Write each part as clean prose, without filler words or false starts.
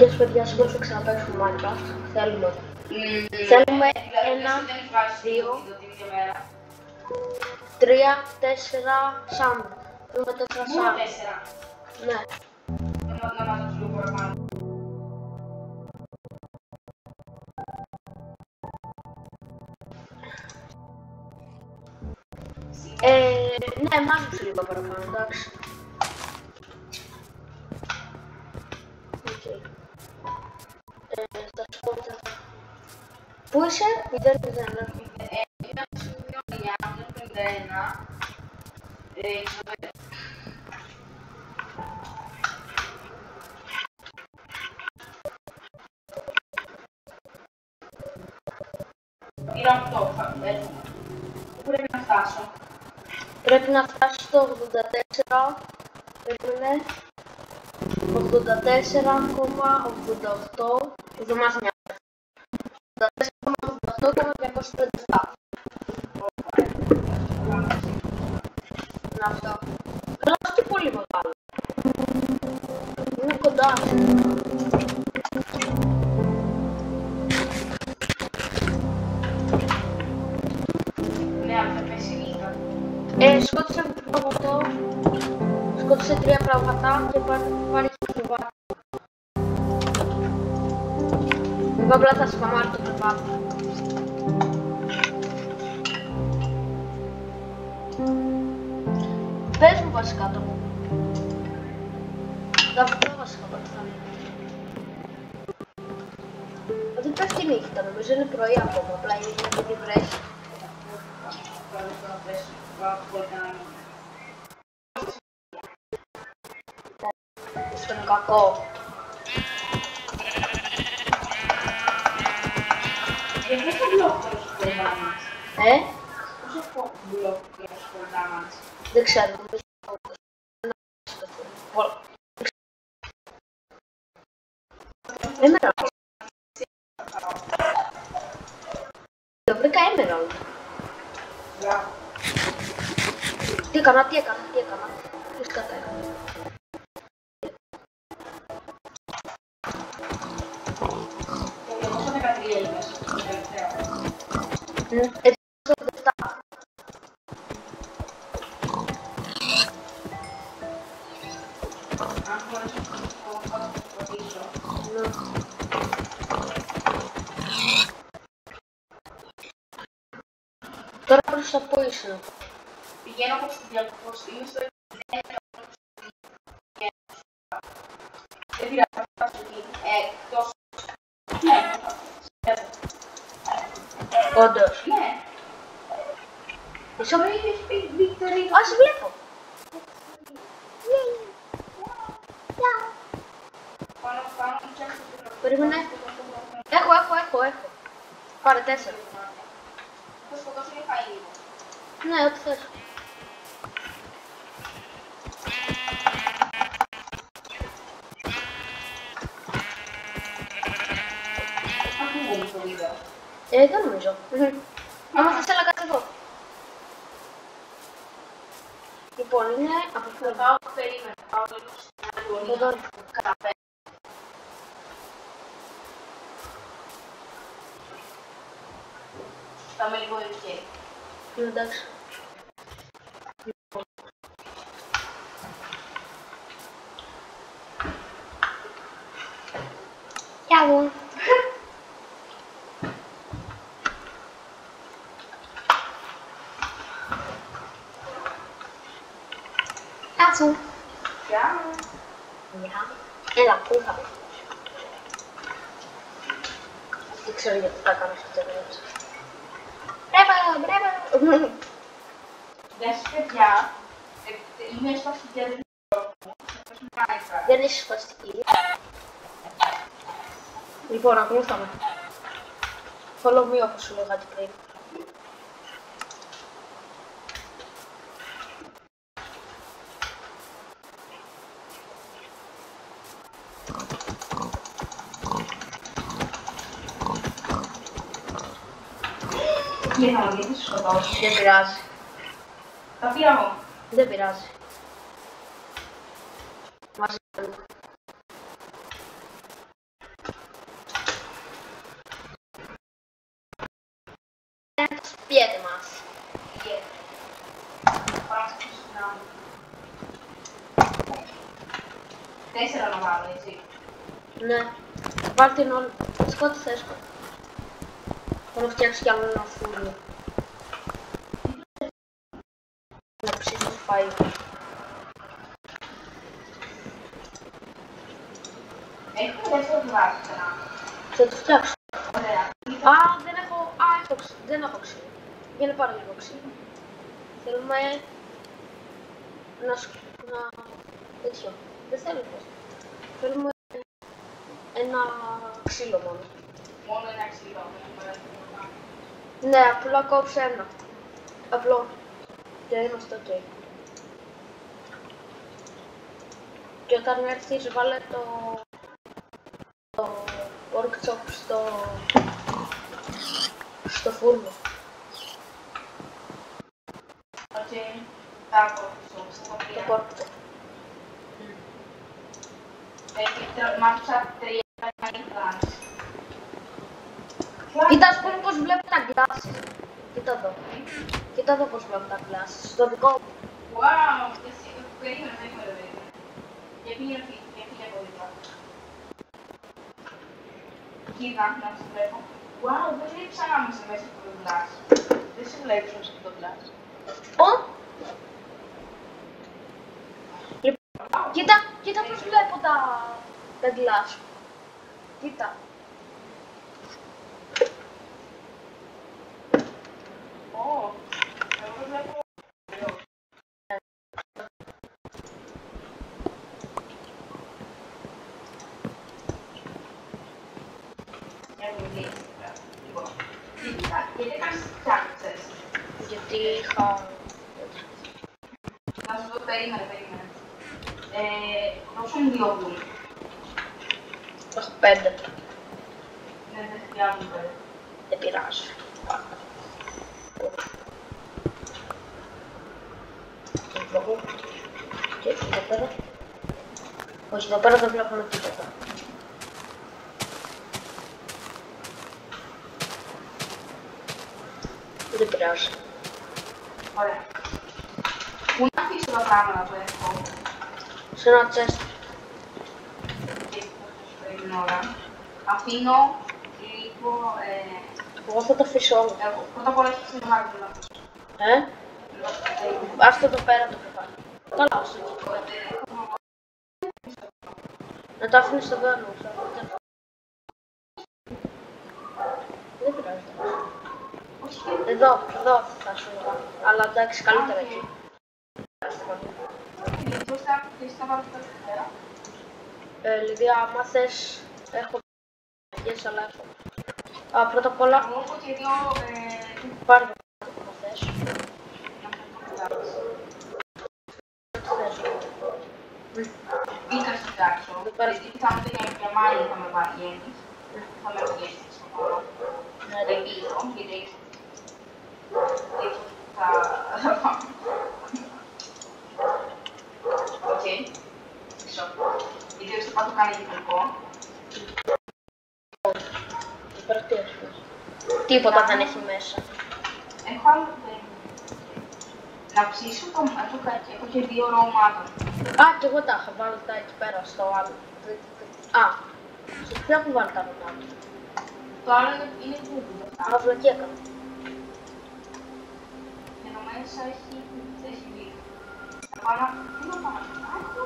Γεια σας παιδιά, σήμερα θα ξαναπαίξουμε Minecraft. Θέλουμε 1, 2, 3, 4 σάμ. Θέλουμε 4 σάμ. Ναι. Να μάθω λίγο παραπάνω. Ναι, μάζεψε λίγο παραπάνω, εντάξει. Θα σου πω μετά. Πού είσαι? 0-0. Ήταν στο 2-9, 51. Πήρα 8, θα έρθουμε. Πού πρέπει να φτάσω? Πρέπει να φτάσεις στο 84. Περίμενε. 84,88. Δεν μας νοιάζει. 84,88,257. Είναι αυτό. Αλλά αυτό πολύ μεγάλο. Είναι κοντά. Ναι, αλλά θα πέσει η νύχτα. Σκότωσε αυτό. Σκότωσε 3 πράγματα και πάρει το κρεβάτι. Εγώ απλά θα σπαμάρω το κρεβάτι. Πες μου βασικά το. Θα βρω βασικά το θα είναι. Δεν πέφτει νύχτα, νομίζω είναι πρωί ακόμα, απλά είναι επειδή βρέχει. Αυτό είναι κακό. Πόσο μπλοκ έχει το κοντά μας? Πόσο μπλοκ έχει το κοντά μας? Δεν ξέρω, νομίζω Emerald. Το βρήκα Emerald. Τι έκανα. Ποιος κατά έκανα. Πόσο 13 είπες στο τελευταίο? Έτσι, στο 7. Αν χωρίς θα το προτίσω. Τώρα προς τα πού είσαι? Πηγαίνω προς τη διακοπή, είμαι στο 10. Δεν πειράζει, θα φτάσω εκεί. Εκτός. Ναι, Όντως. ναι. Είσαι Τώρα έχεις πει Victory. Α, σε βλέπω. Πάνω, φτιάξω το Περίμενε. Έχω. Πάρε 4. θα σκοτώσω και φάει λίγο. Ναι, ό,τι θες. Ακούγομαι στο βίντεο. Δεν νομίζω. Άμα θες έλα κάτω εδώ. Λοιπόν, είναι από Θα εδώ. πάω, περίμενα, πάω λίγο στην άλλη γωνία. Εδώ. Καφέ. Θα είμαι λίγο ευχαίρι. Εντάξει. Γεια μου. Γεια σου. Γεια. Έλα, πού θα πω. Δεν ξέρω γιατί θα κάνω αυτό το έτσι. Μπρέβο. Γεια σας παιδιά. Είμαι στο αρχιτέκτονο μου. Δεν είσαι σπαστική. Λοιπόν, ακολουθάμε. Follow me όπως σου λέγατε πριν. Γιατί σου σκοτώσει. Δεν πειράζει. Τα πήρα εγώ. Δεν πειράζει. Μαζί. 4 να βάλω, έτσι. Ναι. Βάλ την όλη. Σκότ θες. Θέλω να φτιάξει κι άλλο ένα φούρνο. Να ψήσεις φάει. Έχουμε δεύτερο τουλάχιστον ξανά. Θα το φτιάξω. Ωραία. Α, δεν έχω ξύλο. Για να πάρω λίγο ξύλο. Θέλουμε τέτοιο. Δεν θέλω πώς. Θέλουμε ένα ξύλο μόνο. Μόνο ένα ξύλο. Ναι, απλά κόψε ένα. Απλό. Και είμαστε ok. Και όταν έρθεις βάλε το pork chop στο φούρνο. Ok, tá bom, Το obrigada. pork chop. Μάθησα 3 πλάνες. Κοίτα, ας πούμε πως βλέπω τα glasses. Κοίτα εδώ. Κοίτα εδώ πως βλέπω τα glasses. Στο δικό μου. Uau, περίμενε. Για πήγε από δίπλα. Κοίτα, να σου βλέπω. Uau, δεν βλέπεις ανάμεσα μέσα από το glass. Δεν σε βλέπεις μέσα από το glass. Ω! Λοιπόν, κοίτα πως βλέπω τα glass. Κοίτα. Ω, εγώ δεν βλέπω. Γιατί κάνεις τσάκτσες. Γιατί είχα... Να σου πω, περίμενε. Δώσε μου 2 βουλ. Έχω 5. Ναι, δεν χρειάζονται. Δεν πειράζει. Και εδώ πέρα. Όχι, εδώ πέρα δεν βλέπουμε τίποτα. Δεν πειράζει. Ωραία. Πού να αφήσω τα πράγματα που έχω Σε ένα chest. και πριν την ώρα. Αφήνω λίγο. Εγώ θα το αφήσω όλο. Πρώτα απ' όλα έχει ξεμβάρει το λάθος. Άστο εδώ πέρα το κεφάλι. Καλά, άστο εκεί. Να το αφήνεις στον πάνω. Δεν πειράζει. Εδώ θα σου έλεγα. Αλλά εντάξει, καλύτερα εκεί. Πώς θα βάλω τα δευτέρα. Λιδία, άμα θες, έχω yes, αλλά έχω. Πρώτα απ' όλα, Εγώ έχω και 2 πάρε το που θες. Μπήκα στην τάξο. Γιατί πιθανότητα για μάλλον θα με βαριένεις. Θα με βγαίνεις στο χώρο. Δεν πίσω, γιατί θα πάμε. Οκ. Γιατί θα το κάνει γυμνικό. Τίποτα δεν έχει μέσα. Έχω άλλο να ψήσω το κακί. Έχω και 2 ρωμάτων. Κι εγώ τα είχα βάλει τα εκεί πέρα στο άλλο. Σε ποιο έχω βάλει τα ρωμάτια. Το άλλο είναι Google. Αυλακή έκανα. Και εδώ μέσα έχει 2. Θα πάω να... Τι να πάω να κάνω.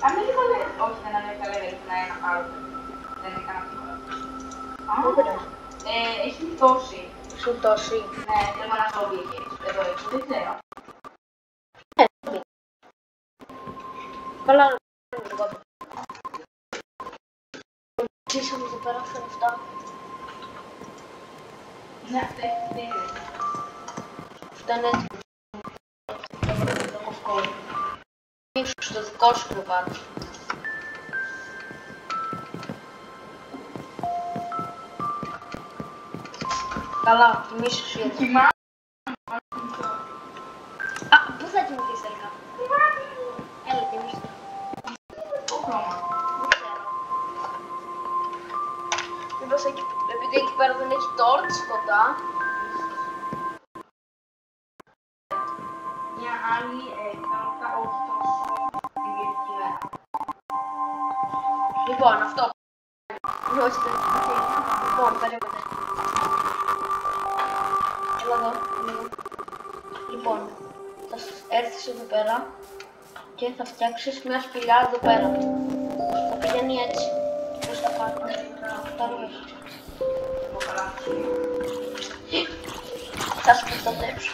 Ανέβηκα level. Όχι, δεν ανέβηκα level. Ήμουν ένα άλλο. Δεν έκανα τίποτα. Δεν πειράζει. Έχει φτώσει. Σου τόση. Ναι, θέλω να ζώβι εκεί. Εδώ έξω. Δεν ξέρω. Καλά, λίγο. Κλείσαμε εδώ πέρα αυτά. Ναι, αυτά είναι. Αυτά είναι έτοιμα. Το κοφκό. Ίσως στο δικό σου κρεβάτι. Καλά, κοιμήσου σου γιατί. Κοιμάμαι. Πού θα κοιμηθείς τελικά. Έλα, κοιμήσου. Το χρώμα. Δεν ξέρω. Μήπως επειδή εκεί πέρα δεν έχει torch κοντά. Μια άλλη πιθανότητα όχι τόσο δημιουργική μέρα. Λοιπόν, αυτό. Γνώστε. Λοιπόν, περίμενε. Έλα εδώ, λίγο. Λοιπόν, θα έρθεις εδώ πέρα και θα φτιάξεις μια σπηλιά εδώ πέρα. Θα πηγαίνει έτσι. Πώς θα κάνω. Θα ρούχες. Θα σου προστατεύσω.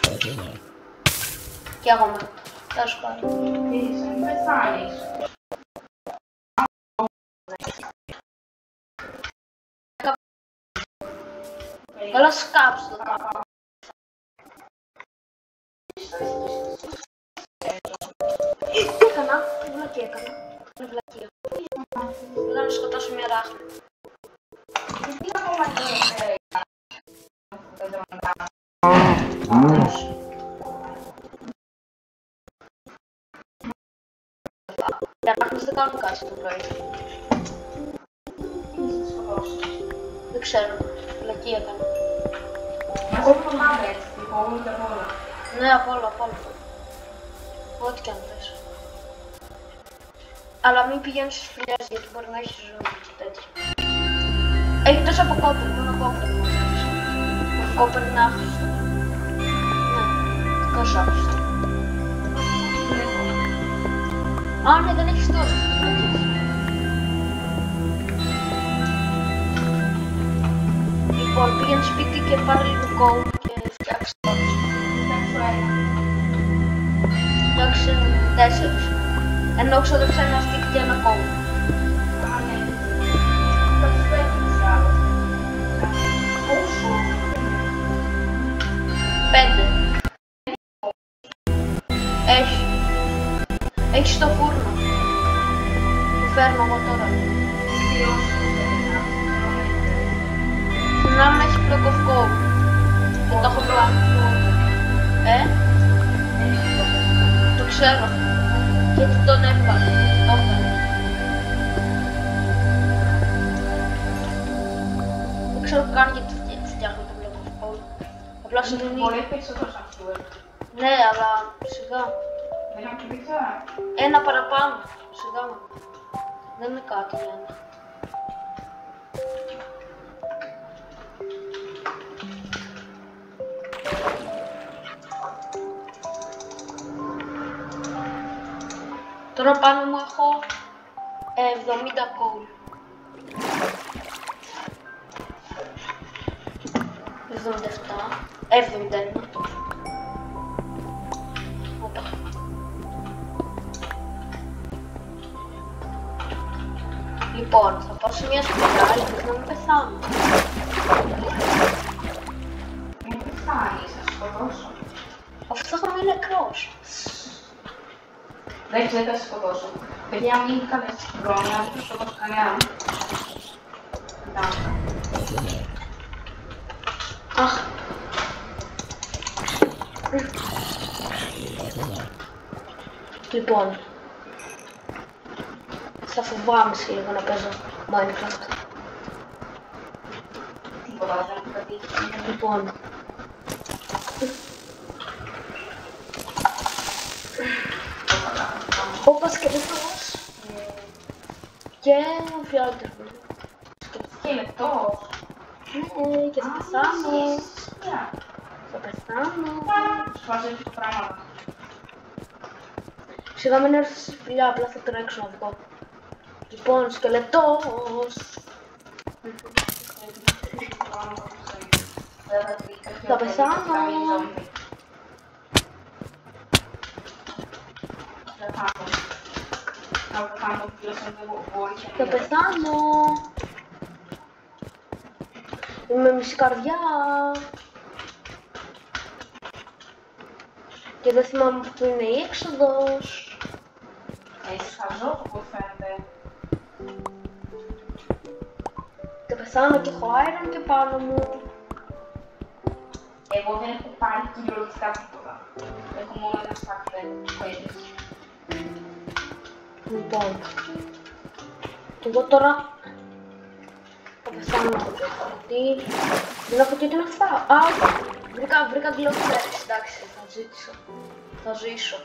Κι εγώ με. Θα σου πάρω. Είσαι, μην πεθάνεις. Καλά σκάψου το κάπου. Τι έκανα, τι βλακία έκανα. Τι βλακία. Πήγα να σκοτώσω μια ράχνη. Τι ακόμα γίνεται. Οι αράχνες δεν κάνουν κάτι το πρωί. Δεν ξέρω, βλακία έκανα. Εγώ το μάμε έτσι, όλο και όλο. Ναι, απ' όλα, απ' όλα. Ό,τι κι αν θες. Αλλά μην πηγαίνεις στις σπηλιές γιατί μπορεί να έχεις ζωή και τέτοια. Έχει τόσο από κόπερ, μόνο κόπερ δεν μας άρεσε. Κόπερ είναι άχρηστο. Ναι, δικό σου άχρηστο. Α, ναι, δεν έχεις τώρα. Λοιπόν, πήγαινε σπίτι και πάρε λίγο κόου και φτιάξε το. Φτιάξε 4. Ενώ ξόδεψα ένα στίκ και ένα κόου. Πόσο? 5. Έχει στο φούρνο. Το φέρνω εγώ τώρα. Να με έχει πλοκοφκό. Και το έχω πλάνει. Το ξέρω. Γιατί τον έβγαλε. Το έβγαλε. Δεν ξέρω καν γιατί φτιάχνω το πλοκοφκό. Απλά σου δίνει. Μπορεί περισσότερο σαν αυτό. Ναι, αλλά σιγά. Δεν είναι πίτσα. Ένα παραπάνω. Σιγά μου. Δεν είναι κάτι ένα. Τώρα πάνω μου έχω 70 coal. 77, 71. Όπα. Λοιπόν, θα πάω σε μια σπηλιά, ελπίζω να μην πεθάνω. Μην πεθάνεις, θα σκοτώσω. Αυτό θα έχω μείνει νεκρός. Δεν θα σε σκοτώσω. Παιδιά, μην καλέσεις την πρόνοια, δεν θα σκοτώσω κανέναν. Κοιτάξτε. Αχ. Λοιπόν, θα φοβάμαι σε λίγο να παίζω Minecraft. Τίποτα, δεν έχω πατήσει. Λοιπόν, όπα σκελετός και φιάλτερ. Σκελετός. Ναι, και θα πεθάνω. Ναι. Θα πεθάνω. Σου βάζω το πράγμα. Σιγά μην έρθει στη σπηλιά, απλά θα τρέξω να βγω. Λοιπόν, σκελετός. Θα πεθάνω. Θα πεθάνω. Είμαι μισή καρδιά. Και δεν θυμάμαι που είναι η έξοδος. Έχεις χαζό που φαίνεται. Θα πεθάνω και έχω iron και πάνω μου. Εγώ δεν έχω πάρει κυριολεκτικά τίποτα. Έχω μόνο ένα στάκ πέντες. Λοιπόν, εγώ τώρα θα πεθάνω γιατί δεν έχω τι να φάω. Α, βρήκα γλωφέρες, εντάξει, θα ζήσω.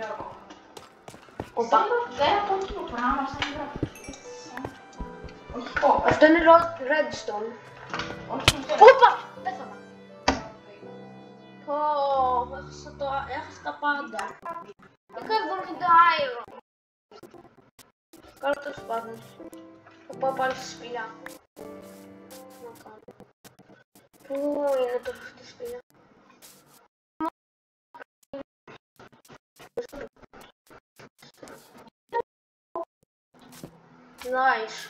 Γιώργο. Οπα. Δεν από το πράγμα σαν γραφική. Όχι κόπα. Αυτό είναι redstone. Όχι Όπα! Πέθανα. Πω, έχασα τα πάντα. Είχα 70 iron. Καλό τέλος πάντων. Θα πάω πάλι στη σπηλιά. Να κάνω. Πού είναι τώρα αυτή η σπηλιά? Nice.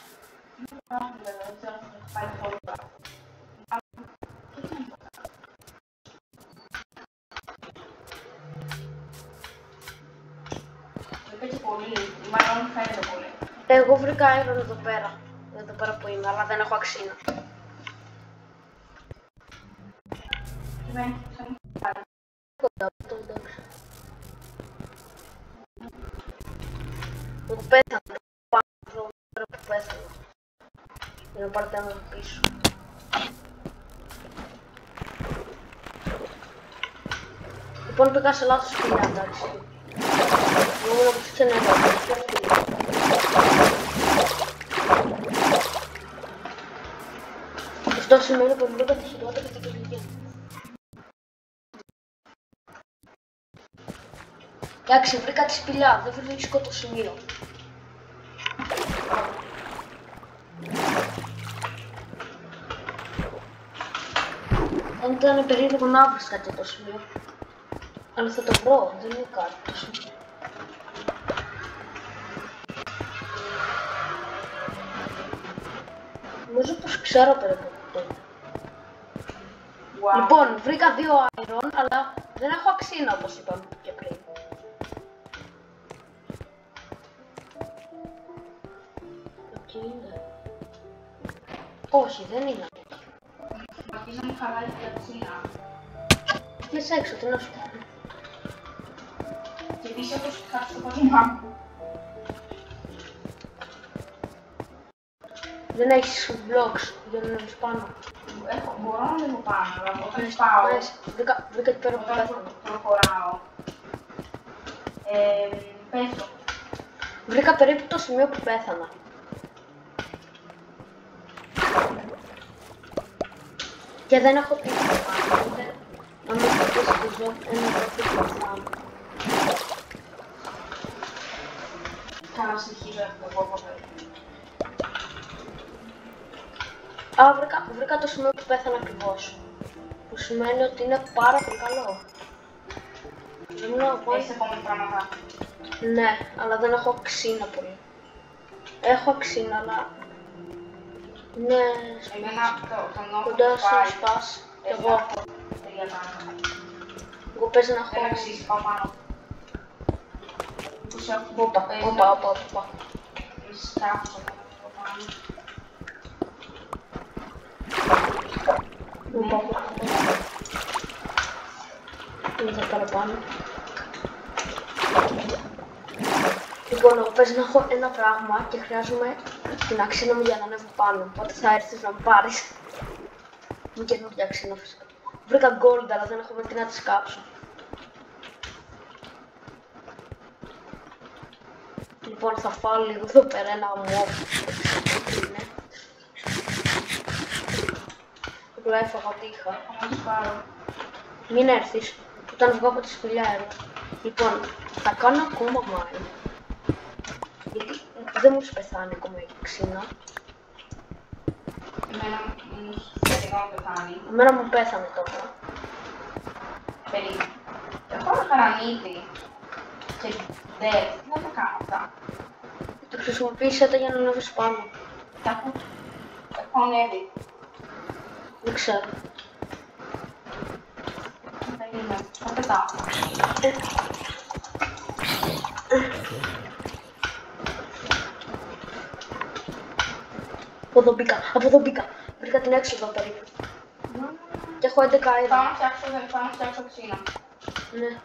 Εγώ βρήκα iron εδώ πέρα που είμαι, αλλά δεν έχω αξίνα. Κοντά αυτό, εντάξει. Εγώ πέθανα, πάνω που πέθανα. Για να πάρετε ένα πίσω. Λοιπόν, πήγα σε λάθος σπηλιά, εντάξει. Ήμουν από τις ξενέδες. Αυτό σημαίνει πως βρήκα τη χειρότερη τεχνική. Εντάξει, βρήκα τη σπηλιά, δεν βρίσκω το σημείο. Αν ήταν περίεργο να βρεις κάτι το σημείο. Αλλά θα το βρω, δεν είναι κάτι το σημείο. Νομίζω πως ξέρω περίπου αυτό. Wow. Λοιπόν, βρήκα 2 iron, αλλά δεν έχω αξίνα όπως είπαμε και πριν. Εκεί είναι. Όχι, δεν είναι. Αρχίζει να μου χαλάει την αξίνα. Βγες έξω, τι να σου πω. Και επίσης έχω χάσει το πόδιμά μου. Δεν έχεις blocks για να ανέβεις πάνω. Μπορώ να ανέβω πάνω, αλλά όταν πάω, Βρήκα εκεί πέρα που πέθανα. όταν προχωράω, παίζω. Βρήκα περίπου το σημείο που πέθανα. Και δεν έχω τίποτα πάνω, οπότε να μην χτυπήσει το ζώο, ένα τρόπο που πεθάνω. Καλά, συνεχίζω εγώ από εδώ. Α, βρήκα το σημείο που πέθανα ακριβώς. Που σημαίνει ότι είναι πάρα πολύ καλό. Δεν μιλάω πολύ. Έχεις επόμενα πράγματα. Ναι, αλλά δεν έχω αξίνα πολύ. Έχω αξίνα, αλλά... Ναι, Εμένα το νόχο κοντά του σου πάει. σπάς. Κι Έχω εγώ. 3 πράγματα. Εγώ παίζω να έχω... Δεν αξίζει, πάω πάνω. Που σε έχω Όπα, παίζω. όπα. Μη σκάφω από πάνω. Όπα. Είναι εδώ παραπάνω. Λοιπόν, εγώ παίζω να έχω ένα πράγμα και χρειάζομαι την αξίνα μου για να ανέβω πάνω. Οπότε θα έρθεις να μου πάρεις. Μου καινούργια αξίνα φυσικά. Βρήκα gold, αλλά δεν έχω με τι να τις κάψω. Λοιπόν, θα φάω λίγο εδώ πέρα ένα mob. Είναι. Απλά έφαγα ό,τι είχα. Θα να τους πάρω. Μην έρθεις, όταν βγω από τη σπηλιά έρθω. Λοιπόν, θα κάνω ακόμα mine. Γιατί δεν μου σου πεθάνει ακόμα η ξύνα. Εμένα μου σχετικά μου πεθάνει. Εμένα μου πέθανε τώρα. Περίπου. Έχω ένα καραμίτι. Και δεν. Τι να τα κάνω αυτά. Το χρησιμοποίησέ τα για να ανέβεις πάνω. Τα έχω ανέβει. Δεν ξέρω. Δεν είναι. Θα πετάω. Από εδώ μπήκα. Βρήκα την έξοδο περίπου. Και έχω 11 Πάω αέρα. να φτιάξω ξύνα. Ναι.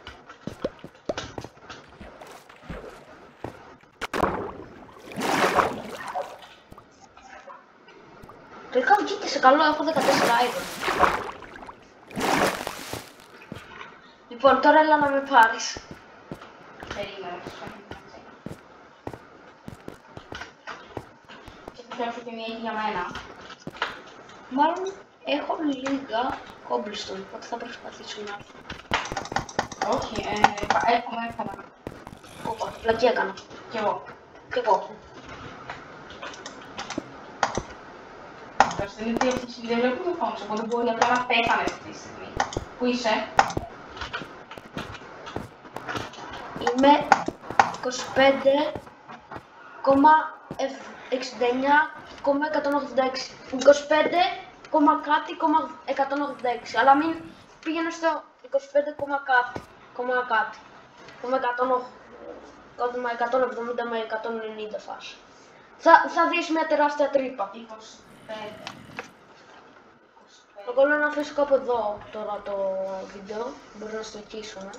Τελικά βγήκε σε καλό, έχω 14 αέρα. Λοιπόν, τώρα έλα να με πάρεις. Περίμενε, και θέλω και μία για μένα. Μάλλον έχω λίγα cobblestone, οπότε θα προσπαθήσω να έρθω. Όχι, έχουμε. Όπα, πλακή έκανα. Κι εγώ. Κι εγώ. Το είναι ότι δεν βλέπω το φόνο, οπότε μπορεί απλά να πέθανε αυτή τη στιγμή. Πού είσαι? Είμαι 25,69,186. 25, κάτι, 186. Αλλά μην πήγαινε στο 25, κάτι. 170 με 190 φάση. Θα δεις μια τεράστια τρύπα. 25. Εγώ λέω να αφήσω κάπου εδώ τώρα το βίντεο. Μπορεί να στοιχήσουμε.